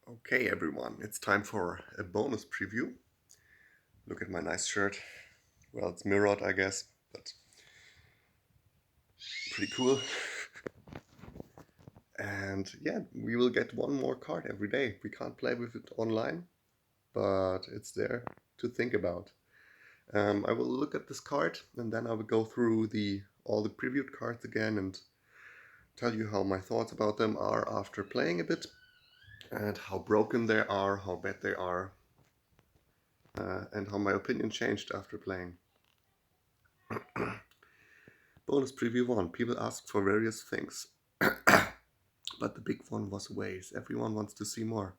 Okay, everyone, it's time for a bonus preview. Look at my nice shirt. Well, it's mirrored, I guess, but pretty cool. And yeah, we will get one more card every day. We can't play with it online, but it's there to think about. I will look at this card and then I will go through all the previewed cards again and tell you how my thoughts about them are after playing a bit and how broken they are, how bad they are, and how my opinion changed after playing. Bonus preview 1. People asked for various things, but the big one was ways. Everyone wants to see more.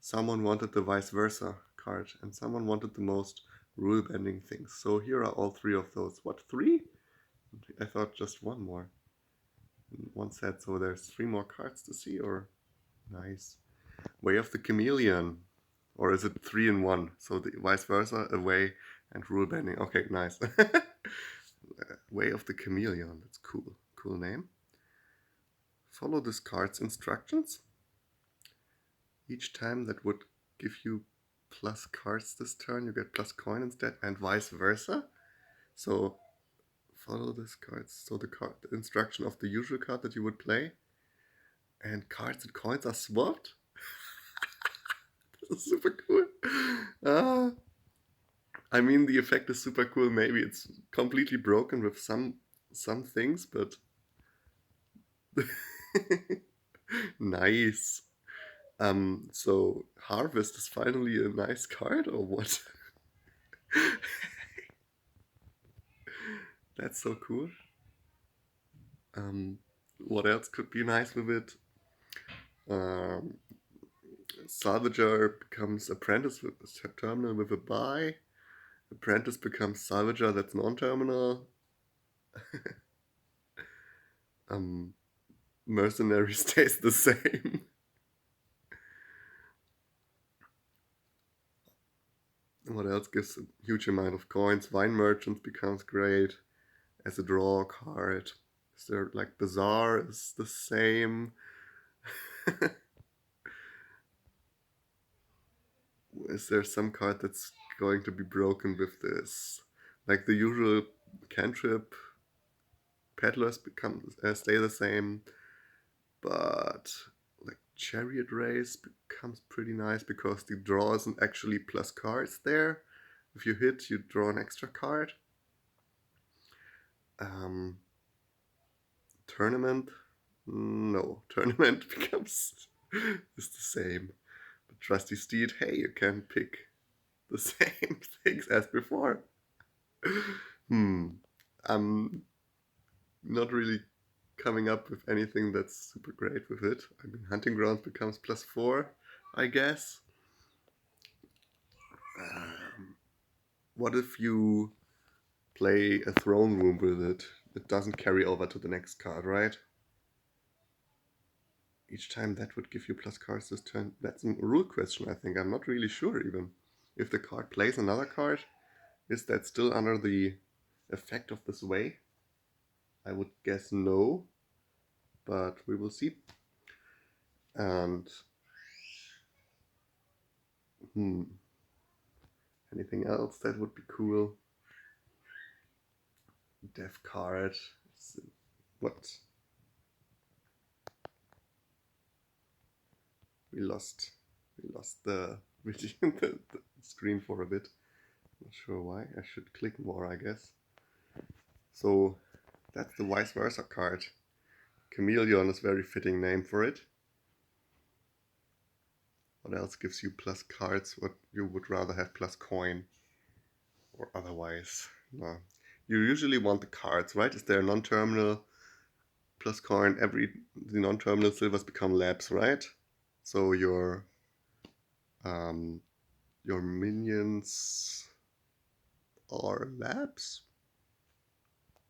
Someone wanted the vice versa card, and someone wanted the most rule bending things. So here are all three of those. What, three? I thought just one more. One said, so there's three more cards to see, or nice. Way of the Chameleon. Or is it 3 in 1? So the vice versa, away, and rule bending. Okay, nice. Way of the Chameleon. That's cool. Cool name. Follow this card's instructions. Each time that would give you plus cards this turn, you get plus coin instead, and vice versa. So follow this cards. So the instruction of the usual card that you would play, and cards and coins are swapped. This is super cool. Uh, I mean, the effect is super cool. Maybe it's completely broken with some things, but nice. So Harvest is finally a nice card, or what? That's so cool. What else could be nice with it? Um, Salvager becomes Apprentice with terminal with a buy. Apprentice becomes Salvager that's non-terminal. um, Mercenary stays the same. What else gives a huge amount of coins? Vine Merchant becomes great as a draw card. Is there like Bazaar is the same? Is there some card that's going to be broken with this? Like the usual cantrip, peddlers stay the same, but like chariot race becomes pretty nice because the draw isn't actually plus cards there. If you hit, you draw an extra card. Um, Tournament, no, tournament becomes is the same. But Trusty Steed, hey, you can pick the same things as before. I'm not really coming up with anything that's super great with it. I mean, Hunting Grounds becomes +4, I guess. Um, what if you play a Throne Room with it? It doesn't carry over to the next card, right? Each time that would give you plus cards this turn. That's a rule question, I think. I'm not really sure even. If the card plays another card, is that still under the effect of this way? I would guess no, but we will see. And anything else that would be cool? Death card. What? We lost. We lost the screen for a bit. Not sure why. I should click more, I guess. So that's the vice versa card. Chameleon is a very fitting name for it. What else gives you plus cards? What you would rather have plus coin or otherwise? No. You usually want the cards, right? Is there a non-terminal plus coin? The non-terminal silvers become labs, right? So um, your minions are labs.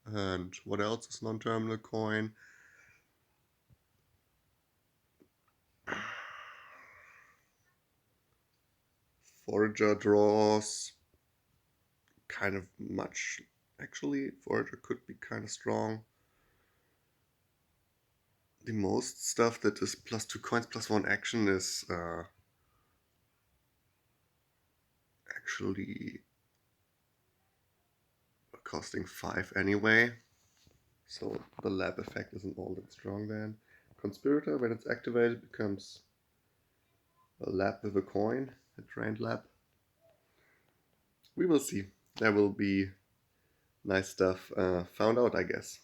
And what else is non-terminal coin? Forager draws kind of much, actually. Forager could be kind of strong. The most stuff that is +2 coins +1 action is actually costing 5 anyway, so the lab effect isn't all that strong then. Conspirator, when it's activated, becomes a lab with a coin, a trained lab. We will see. There will be nice stuff found out, I guess.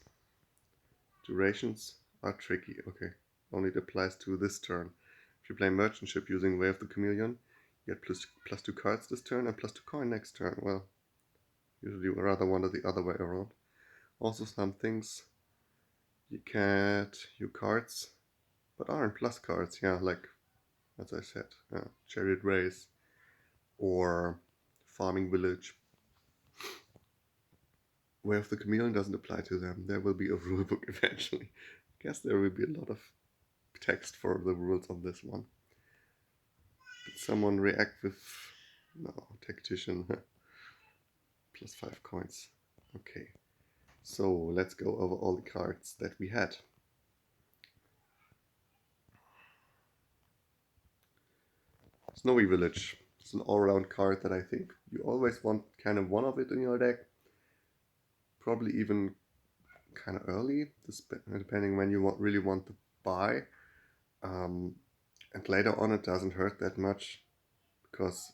Durations are tricky. Okay, only it applies to this turn. If you play Merchant Ship using Way of the Chameleon, you get plus 2 cards this turn and plus 2 coin next turn. Well, usually we rather want it the other way around. Also some things you get your cards, but aren't plus cards. Yeah, like as I said, Chariot Race or Farming Village. Way of the Chameleon doesn't apply to them. There will be a rulebook eventually. I guess there will be a lot of text for the rules on this one. Did someone react with... No, Tactician. Plus 5 coins. Okay. So let's go over all the cards that we had. Snowy Village. It's an all-round card that I think you always want kind of one of it in your deck. Probably even kind of early, depending when you really want to buy. And later on it doesn't hurt that much because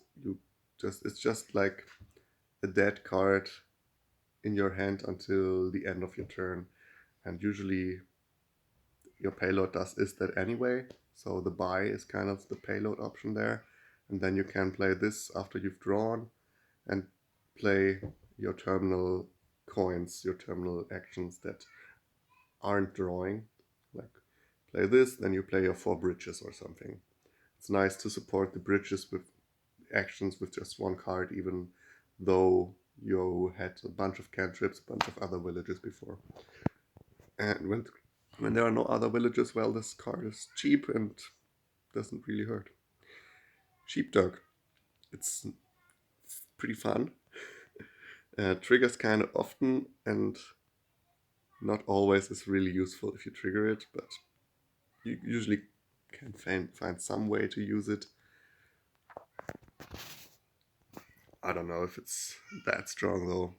it's just like a dead card in your hand until the end of your turn. And usually your payload is that anyway. So the buy is kind of the payload option there. And then you can play this after you've drawn and play your terminal coins, your terminal actions that aren't drawing. Like play this, then you play your 4 bridges or something. It's nice to support the bridges with actions with just one card, even though you had a bunch of cantrips, a bunch of other villages before. And when there are no other villages, well, this card is cheap and doesn't really hurt. Sheepdog. It's pretty fun. Triggers kind of often and not always is really useful if you trigger it, but you usually can find some way to use it. I don't know if it's that strong though.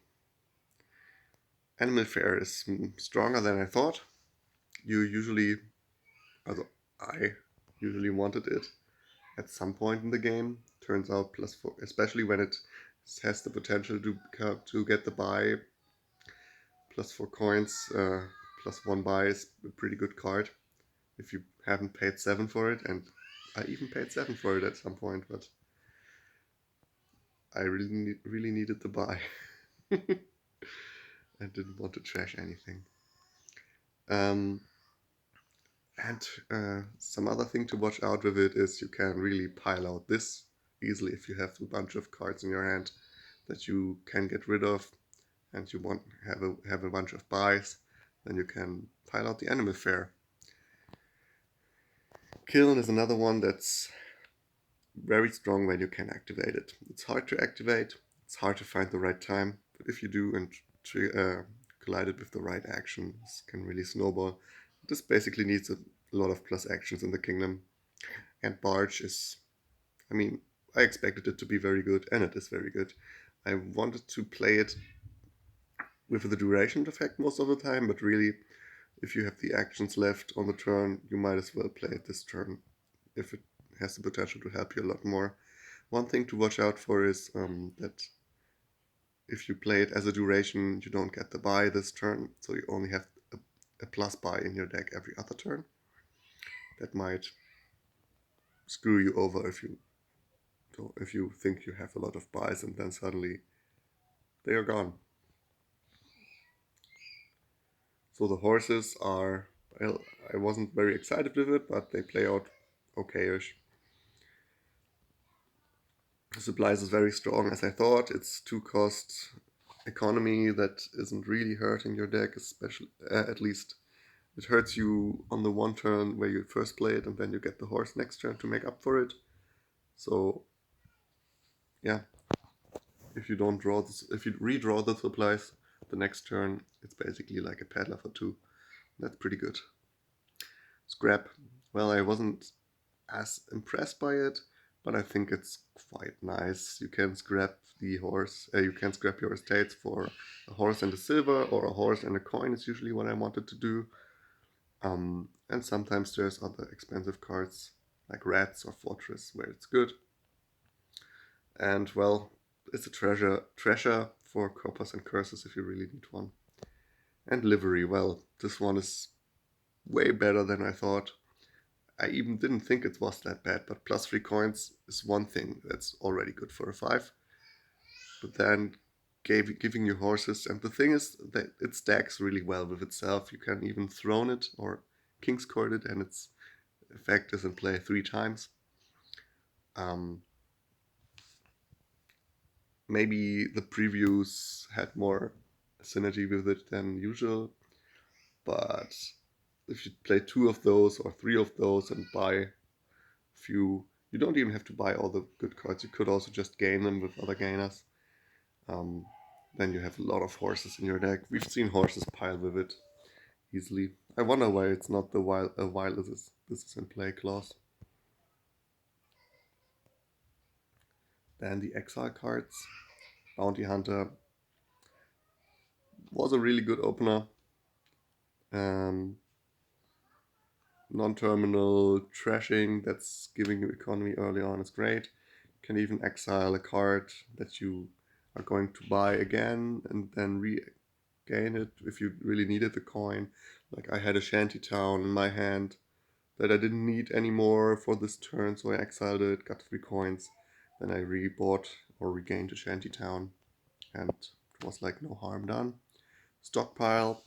Animal Fair is stronger than I thought. I usually wanted it at some point in the game. Turns out +4, especially when it has the potential to get the buy. +4 coins, +1 buy is a pretty good card if you haven't paid 7 for it, and I even paid 7 for it at some point, but I really needed the buy. I didn't want to trash anything. And some other thing to watch out with it is you can really pile out this easily if you have a bunch of cards in your hand that you can get rid of and you want have a bunch of buys, then you can pile out the Animal Fair. Kiln is another one that's very strong when you can activate it. It's hard to activate, it's hard to find the right time, but if you do and collide it with the right action, this can really snowball. This basically needs a lot of plus actions in the kingdom. And Barge is, I mean, I expected it to be very good, and it is very good. I wanted to play it with the duration effect most of the time, but really, if you have the actions left on the turn, you might as well play it this turn, if it has the potential to help you a lot more. One thing to watch out for is that if you play it as a duration, you don't get the buy this turn, so you only have a plus buy in your deck every other turn. That might screw you over if you think you have a lot of buys and then suddenly they are gone. So the horses are, well, I wasn't very excited with it, but they play out okay-ish. The supplies is very strong as I thought. It's 2-cost economy that isn't really hurting your deck, especially at least it hurts you on the one turn where you first play it, and then you get the horse next turn to make up for it. So yeah, if you redraw the supplies the next turn, it's basically like a peddler for 2. That's pretty good. Scrap. Well, I wasn't as impressed by it, but I think it's quite nice. You can scrap the horse, you can scrap your estates for a horse and a silver, or a horse and a coin is usually what I wanted to do. And sometimes there's other expensive cards like Rats or Fortress where it's good. And well, it's a treasure for coppers and curses if you really need one. And livery, well, this one is way better than I thought. I even didn't think it was that bad, but +3 coins is one thing that's already good for a 5. But then giving you horses, and the thing is that it stacks really well with itself. You can even throne it or king's court it, and its effect is in play 3 times. Um, Maybe the previews had more synergy with it than usual, but if you play 2 of those or 3 of those and buy a few, you don't even have to buy all the good cards. You could also just gain them with other gainers. Um, then you have a lot of horses in your deck. We've seen horses pile with it easily. I wonder why it's not the while this is in play clause. Then the exile cards. Bounty Hunter was a really good opener. Um, Non-terminal trashing that's giving you economy early on is great. You can even exile a card that you are going to buy again and then regain it if you really needed the coin. Like I had a Shantytown in my hand that I didn't need anymore for this turn, so I exiled it, got 3 coins, then I rebought or regained a Shantytown, and it was like no harm done. Stockpile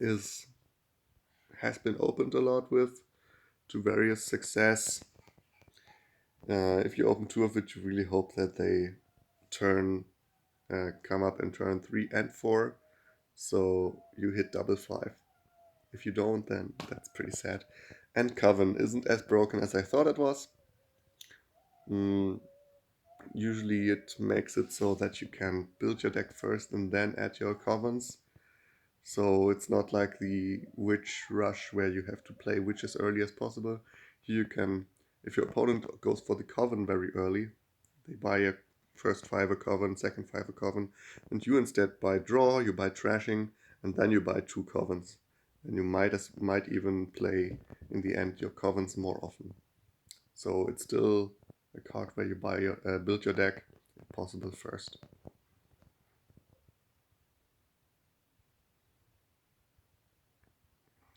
has been opened a lot with to various success. If you open 2 of it, you really hope that they come up in turn 3 and 4, so you hit double 5. If you don't, then that's pretty sad. And Coven isn't as broken as I thought it was. Usually it makes it so that you can build your deck first and then add your Covens. So it's not like the Witch Rush where you have to play Witch as early as possible. Here you can, if your opponent goes for the Coven very early, they buy a first 5 a Coven, second 5 a Coven, and you instead buy Draw, you buy Trashing, and then you buy 2 Covens. And you might even play, in the end, your Covens more often. So it's still a card where you build your deck, if possible, first.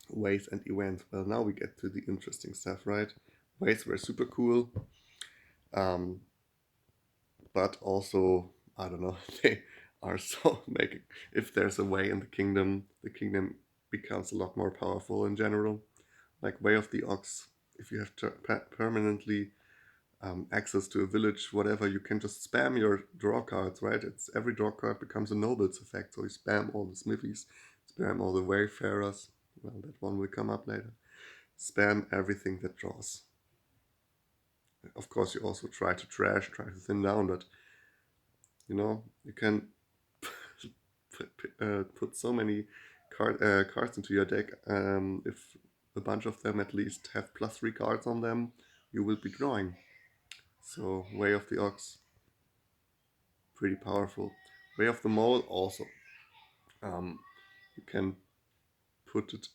Ways and events. Well, now we get to the interesting stuff, right? Ways were super cool, um, but also, I don't know, they are so making. If there's a way in the kingdom becomes a lot more powerful in general. Like Way of the Ox, if you have permanently access to a village, whatever, you can just spam your draw cards, right? It's every draw card becomes a nobles effect, so you spam all the smithies, spam all the wayfarers. Well, that one will come up later. Spam everything that draws. Of course, you also try to try to thin down, but you can put so many cards into your deck. If a bunch of them at least have +3 cards on them, you will be drawing. So Way of the Ox, pretty powerful. Way of the Mole also. You can put it.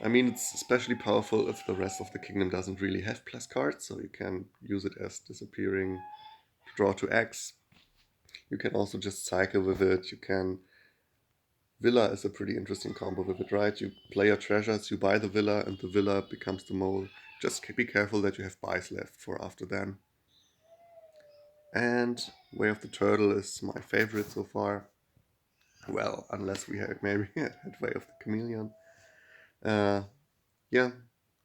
I mean, it's especially powerful if the rest of the kingdom doesn't really have plus cards, so you can use it as disappearing, draw to X. You can also just cycle with it. You can. Villa is a pretty interesting combo with it, right? You play your treasures, you buy the villa, and the villa becomes the mole. Just be careful that you have buys left for after then. And Way of the Turtle is my favorite so far. Well, unless we had maybe had Way of the Chameleon. Uh, yeah,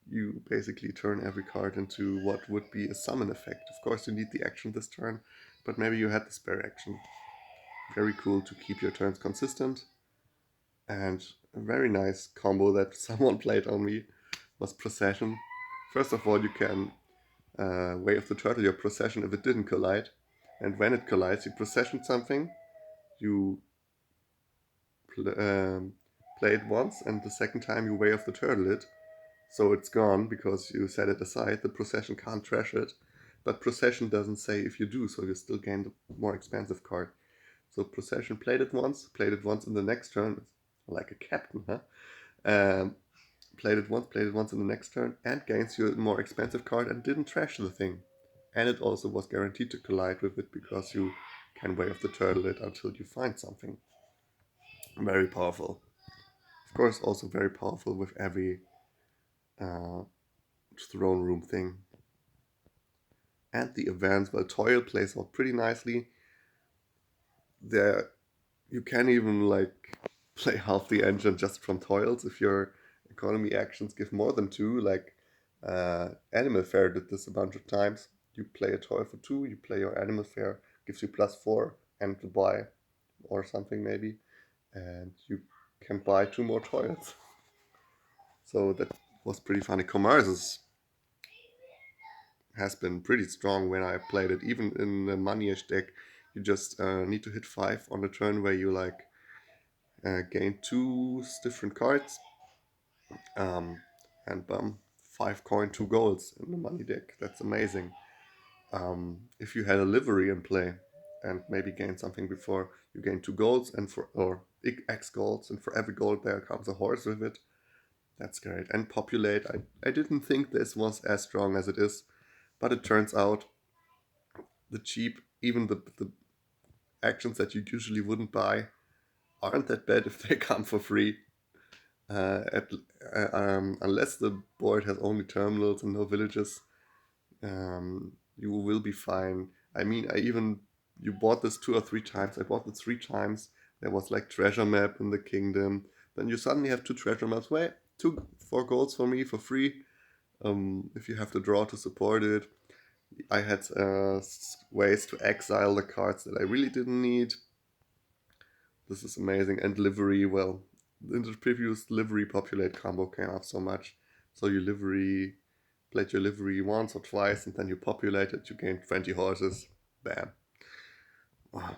you basically turn every card into what would be a summon effect. Of course, you need the action this turn, but maybe you had the spare action. Very cool to keep your turns consistent. And a very nice combo that someone played on me was Procession. First of all, you can Way of the Turtle your Procession if it didn't collide. And when it collides, you Procession something, you play it once, and the second time you Way of the Turtle it. So it's gone because you set it aside. The procession can't trash it. But procession doesn't say if you do, so you still gain the more expensive card. So procession played it once in the next turn, like a captain, huh? Um, played it once in the next turn, and gains you a more expensive card and didn't trash the thing. And it also was guaranteed to collide with it because you can wave the turtle it until you find something. Very powerful. Of course, also very powerful with every uh, throne room thing. And the events, well, Toil plays out pretty nicely. There, you can even like play half the engine just from Toils if your economy actions give more than two. Like Animal Fair did this a bunch of times. You play a Toil for two, you play your Animal Fair, gives you +4 and to buy or something maybe, and you can buy two more Toils. So that was pretty funny. Commerce has been pretty strong when I played it. Even in the Moneyish deck, you just need to hit 5 on the turn where you like gain two different cards, um, and 5 coin, 2 golds in the money deck. That's amazing. If you had a livery in play and maybe gain something before, you gain 2 golds and for or X golds, and for every gold there comes a horse with it. That's great. And populate. I didn't think this was as strong as it is, but it turns out the cheap, even the actions that you usually wouldn't buy, aren't that bad if they come for free. At, unless the board has only terminals and no villages, you will be fine. I mean, you bought this 2 or 3 times. I bought it 3 times. There was like treasure map in the kingdom. Then you suddenly have 2 treasure maps. Wait, 4 golds for me for free. If you have to draw to support it. I had ways to exile the cards that I really didn't need. This is amazing. And livery, well, in the previous livery populate combo came up so much. So you played your livery once or twice, and then you populate it, you gain 20 horses. Bam. Wow.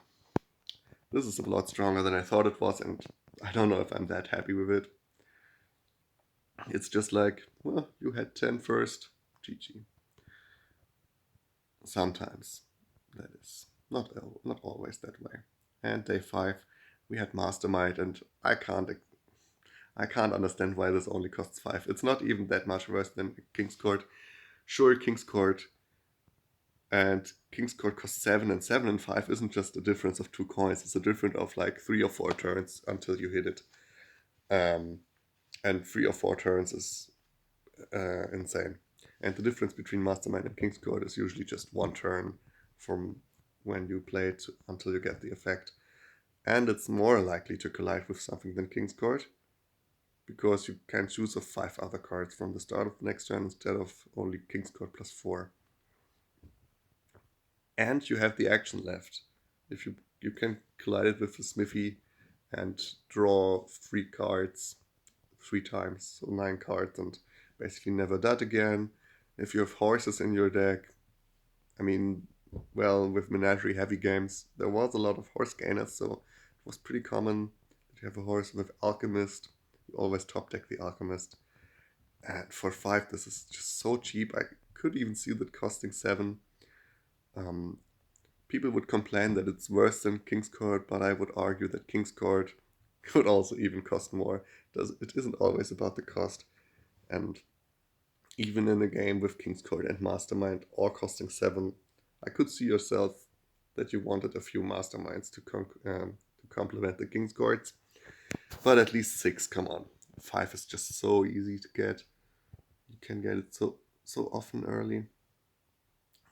This is a lot stronger than I thought it was, and I don't know if I'm that happy with it. It's just like, well, you had 10 first. GG. Sometimes. That is not always that way. And day 5, we had Mastermind, and I can't understand why this only costs 5. It's not even that much worse than King's Court. Sure, King's Court and King's Court costs 7, and 7 and 5 isn't just a difference of 2 coins. It's a difference of like 3 or 4 turns until you hit it. And 3 or 4 turns is insane. And the difference between Mastermind and King's Court is usually just 1 turn from when you play it until you get the effect. And it's more likely to collide with something than King's Court, because you can choose of 5 other cards from the start of the next turn instead of only King's Court +4. And you have the action left. If you can collide it with the Smithy and draw 3 cards 3 times, so 9 cards, and basically never that again. If you have horses in your deck, I mean, well, with Menagerie heavy games, there was a lot of horse gainers, so it was pretty common that you have a horse with Alchemist. You always top deck the Alchemist. And for 5, this is just so cheap. I could even see that costing 7. People would complain that it's worse than King's Court, but I would argue that King's Court could also even cost more. It isn't always about the cost. And even in a game with King's Court and Mastermind all costing 7, I could see yourself that you wanted a few Masterminds to complement the King's Courts. But at least 6, come on. 5 is just so easy to get. You can get it so often early.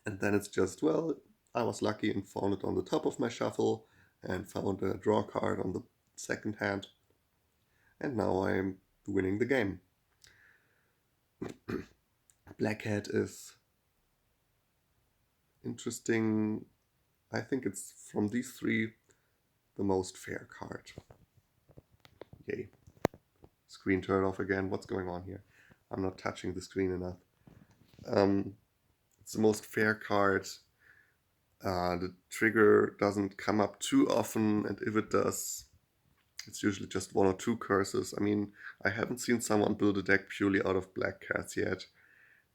And then it's just, well, I was lucky and found it on the top of my shuffle and found a draw card on the second hand. And now I'm winning the game. Black Hat is interesting. I think it's from these 3 the most fair card. Yay. Screen turned off again. What's going on here? I'm not touching the screen enough. It's the most fair card. The trigger doesn't come up too often, and if it does, It's usually just 1 or 2 curses. I mean, I haven't seen someone build a deck purely out of black cats yet.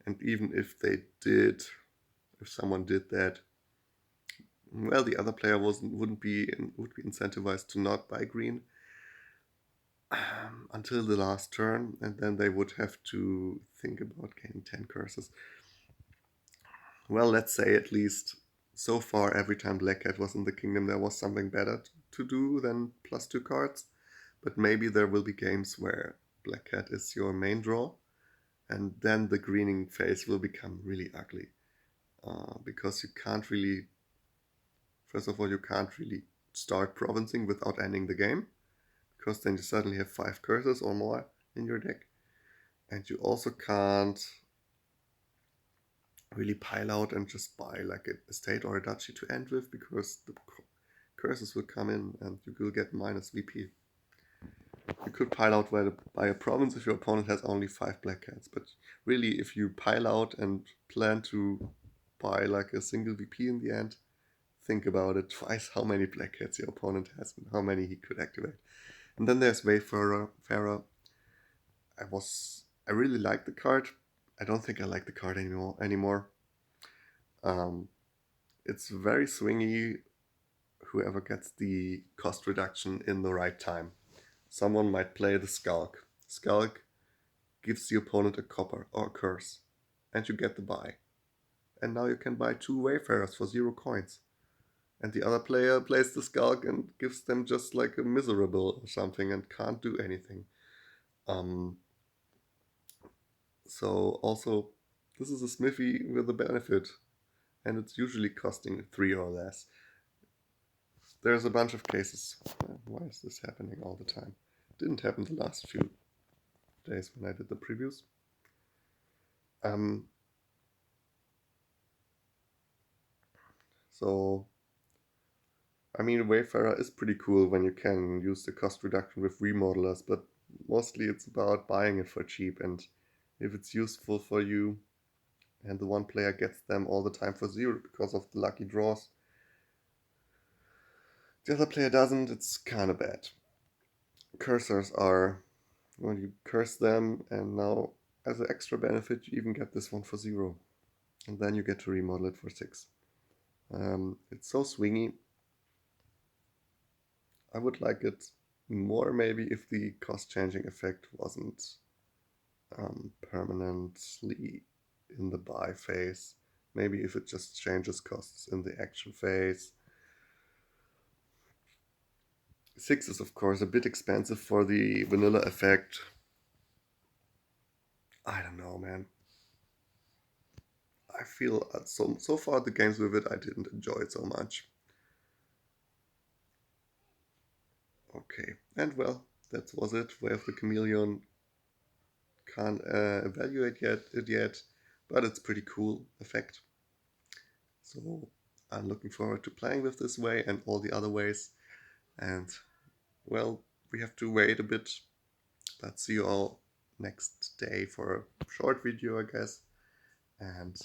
And even if they did, if someone did that, well, the other player would be incentivized to not buy green until the last turn, and then they would have to think about gaining 10 curses. Well, let's say at least so far every time Black Cat was in the kingdom there was something better to do than +2 cards. But maybe there will be games where Black Cat is your main draw, and then the greening phase will become really ugly. Because you can't really, first of all, you can't really start provincing without ending the game, because then you suddenly have 5 curses or more in your deck. And you also can't really pile out and just buy like a state or a duchy to end with, because the curses will come in and you will get minus VP. You could pile out by a province if your opponent has only 5 black cats, but really if you pile out and plan to buy like a single VP in the end, think about it twice how many black cats your opponent has and how many he could activate. And then there's Wayfarer. I really like the card. I don't think I like the card anymore. It's very swingy, whoever gets the cost reduction in the right time. Someone might play the Skulk. Skulk gives the opponent a copper or a curse, and you get the buy. And now you can buy 2 Wayfarers for 0 coins. And the other player plays the Skulk and gives them just like a miserable or something and can't do anything. So also, this is a smithy with a benefit, and it's usually costing 3 or less. There's a bunch of cases. Why is this happening all the time? It didn't happen the last few days when I did the previews. So, I mean, Wayfarer is pretty cool when you can use the cost reduction with remodelers, but mostly it's about buying it for cheap, and if it's useful for you and the one player gets them all the time for 0 because of the lucky draws, the other player doesn't, it's kind of bad. Cursors are, when you curse them, and now as an extra benefit you even get this one for 0, and then you get to remodel it for 6. It's so swingy. I would like it more maybe if the cost changing effect wasn't permanently in the buy phase. Maybe if it just changes costs in the action phase. 6 is of course a bit expensive for the vanilla effect. I don't know, man. I feel so far the games with it I didn't enjoy it so much. Okay, and well, that was it. Way of the Chameleon, can't evaluate it yet, but it's pretty cool effect. So I'm looking forward to playing with this way and all the other ways. And well, we have to wait a bit, but see you all next day for a short video, I guess. And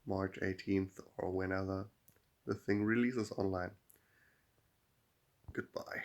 March 18th or whenever the thing releases online. Goodbye.